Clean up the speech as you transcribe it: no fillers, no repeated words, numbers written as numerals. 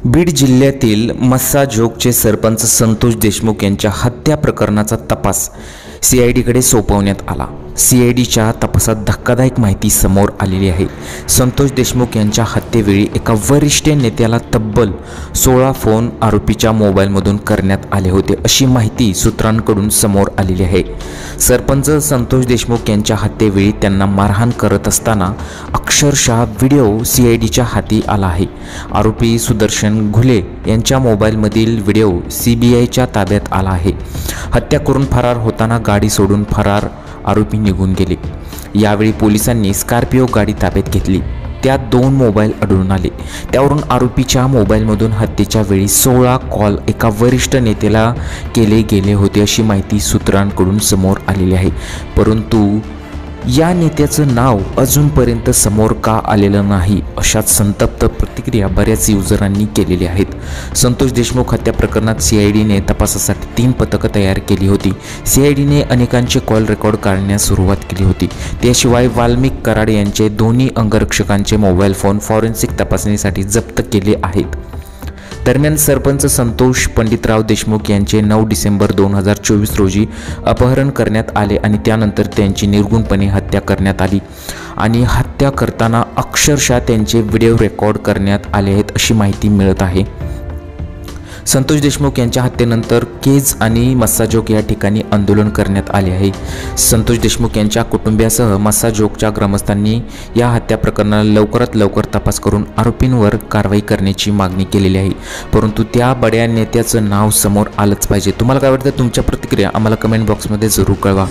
बीड जिल्ह्यातील मस्साजोगचे सरपंच संतोष देशमुख यांच्या हत्या प्रकरणाचा तपास सीआयडीकडे सोपवण्यात आला। सीआयडीच्या तपासात धक्कादायक माहिती समोर आलेली आहे। संतोष देशमुख यांच्या हत्येवेळी एका वरिष्ठ नेत्याला तब्बल 16 फोन आरोपीच्या मोबाईलमधून करण्यात आले होते, अशी माहिती सूत्रांकडून समोर आलेली आहे। सरपंच संतोष देशमुख यांच्या हत्येवेळी त्यांना मारहाण करत असताना अक्षरशः व्हिडिओ सीआयडीच्या हाती आला आहे। आरोपी सुदर्शन घुले यांच्या मोबाईलमधील व्हिडिओ सीबीआयच्या ताब्यात आला आहे। हत्या करून फरार होताना गाडी सोडून फरार आरोपी निघून गेले। यावेळी पोलिसांनी स्कॉर्पिओ गाडी ताब्यात घेतली। त्यात 2 मोबाईल आढळून आले। त्यावरून आरोपीच्या मोबाईलमधून हत्येच्या वेळी 16 कॉल एका वरिष्ठ नेत्याला केले गेले होते, अशी माहिती सूत्रांकडून समोर आलेली आहे। परंतु या नेत्याचं नाव अजूनपर्यंत समोर का आलेलं नाही, अशाच संतप्त प्रतिक्रिया बऱ्याच युजरांनी केलेल्या आहेत। संतोष देशमुख हत्या प्रकरणात सीआयडीने तपासासाठी 3 पथकं तयार केली होती। सीआयडीने अनेकांचे कॉल रेकॉर्ड करण्यास सुरुवात केली होती। त्याशिवाय वाल्मिक कराड यांचे दोन्ही अंगरक्षकांचे मोबाईल फोन फॉरेन्सिक तपासणीसाठी जप्त केले आहेत। दरम्यान सरपंच संतोष पंडितराव देशमुख यांचे 9 डिसेंबर 2024 रोजी अपहरण करण्यात आले आणि त्यानंतर त्यांची निर्गुणपणे हत्या करण्यात आली आणि हत्या करताना अक्षरशः त्यांचे व्हिडिओ रेकॉर्ड करण्यात आले आहेत, अशी माहिती मिळत आहे। संतोष देशमुख यांच्या हत्येनंतर केज आणि मस्साजोग या ठिकाणी आंदोलन करण्यात आले आहे। संतोष देशमुख यांच्या कुटुंबियासह मस्साजोगच्या ग्रामस्थांनी या हत्या प्रकरणाला लवकरात लवकर तपास करून आरोपींवर कारवाई करण्याची मागणी केलेली आहे। परंतु त्या बड्या नेत्याचं नाव समोर आलंच पाहिजे। तुम्हाला काय वाटतं? तुमच्या प्रतिक्रिया आम्हाला कमेंट बॉक्समध्ये जरूर कळवा।